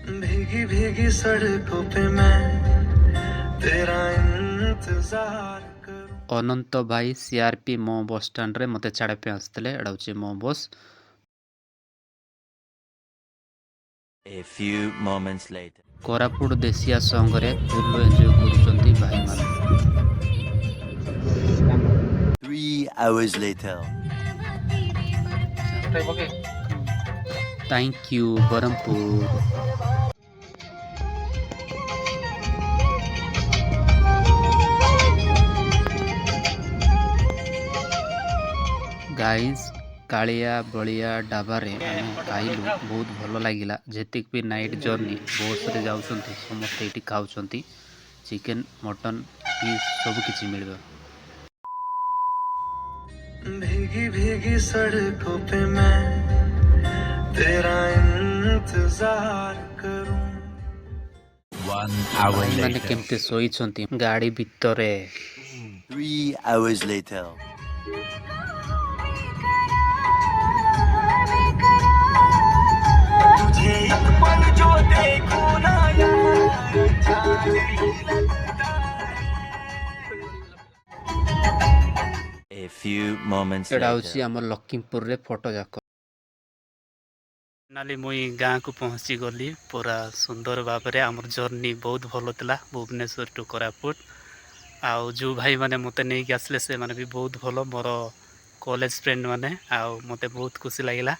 भीगी भीगी सड़कों पे मैं तेरा इंतजार करूं। ଅନନ୍ତ ଭାଇ ସିଆର୍ପି ମୋ ବସ୍ ଷ୍ଟାଣ୍ଡରେ ମୋତେ ଛାଡ଼ିବା ପାଇଁ ଆସିଥିଲେ। ଏଇଟା ହେଉଛି ମୋ bus. A few moments later. Koraput Desia ସଙ୍ଗରେ ଫୁଲ୍ ଏନ୍ଜୟ କରୁଛନ୍ତି ଭାଇମାନେ। 3 hours later. Thank you Berhampur. Guys, Kalia Balia ଢାବାରେ ଆମେ ଖାଇଲୁ, ବହୁତ ଭଲ ଲାଗିଲା। ଯେତିକି ବି ନାଇଟ୍ ଜର୍ଣ୍ଣି ବସ୍ରେ ଯାଉଛନ୍ତି ସମସ୍ତେ ଏଇଠି ଖାଉଛନ୍ତି। ଚିକେନ୍, ମଟନ୍, ଫିସ୍ ସବୁ କିଛି ମିଳିବ। भीगी भीगी सड़कों पे मैं तेरा इंतजार करूं। 1 hour ଭାଇମାନେ later. କେମିତି ଶୋଇଛନ୍ତି ଗାଡ଼ି ଭିତରେ। 3 hours later. तुझे एक पल जो देखूं ना यार, जाने ही लगता A few moments ଏଇଟା later. ହେଉଛି ଆମର ଲକ୍ଷ୍ମୀପୁରରେ ଫଟୋ ଯାକ। ଫାଇନାଲି ମୁଇଁ ଗାଁକୁ ପହଞ୍ଚିଗଲି ପୁରା ସୁନ୍ଦର ଭାବରେ। ଆମର ଜର୍ଣ୍ଣି ବହୁତ ଭଲ ଥିଲା ଭୁବନେଶ୍ୱର ଟୁ କୋରାପୁଟ। ଆଉ ଯେଉଁ ଭାଇମାନେ ମୋତେ ନେଇକି ଆସିଲେ ସେମାନେ ବି ବହୁତ ଭଲ, ମୋର କଲେଜ ଫ୍ରେଣ୍ଡ ମାନେ। ଆଉ ମୋତେ ବହୁତ ଖୁସି ଲାଗିଲା।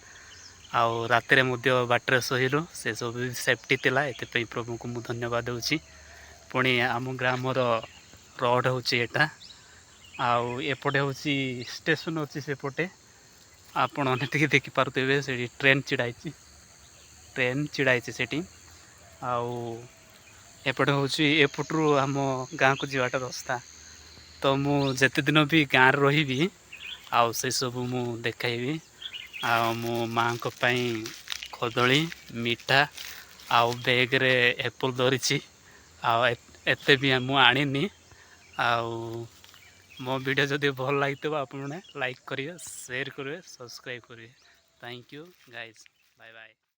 ଆଉ ରାତିରେ ମଧ୍ୟ ବାଟରେ ଶୋଇଲୁ, ସେସବୁ ବି ସେଫ୍ଟି ଥିଲା। ଏଥିପାଇଁ ପ୍ରଭୁଙ୍କୁ ମୁଁ ଧନ୍ୟବାଦ ଦେଉଛି। ପୁଣି ଆମ ଗ୍ରାମର ରୋଡ଼ ହେଉଛି ଏଇଟା। ଆଉ ଏପଟେ ହେଉଛି ଷ୍ଟେସନ୍ ଅଛି ସେପଟେ। ଆପଣମାନେ ଟିକେ ଦେଖିପାରୁଥିବେ ସେଠି ଟ୍ରେନ୍ ଛିଡ଼ା ହେଇଛି ସେଠି। ଆଉ ଏପଟେ ହେଉଛି ଏପଟରୁ ଆମ ଗାଁକୁ ଯିବାଟା ରାସ୍ତା। ତ ମୁଁ ଯେତେ ଦିନ ବି ଗାଁରେ ରହିବି ଆଉ ସେସବୁ ମୁଁ ଦେଖାଇବି। ଆଉ ମୁଁ ମାଆଙ୍କ ପାଇଁ କଦଳୀ, ମିଠା ଆଉ ବ୍ୟାଗ୍ରେ ଆପଲ୍ ଧରିଛି। ଆଉ ଏତେ ବି ମୁଁ ଆଣିନି। ଆଉ ମୋ ଭିଡ଼ିଓ ଯଦି ଭଲ ଲାଗିଥିବ ଆପଣମାନେ ଲାଇକ୍ କରିବେ, ସେୟାର କରିବେ, ସବସ୍କ୍ରାଇବ୍ କରିବେ। Thank you guys, bye bye.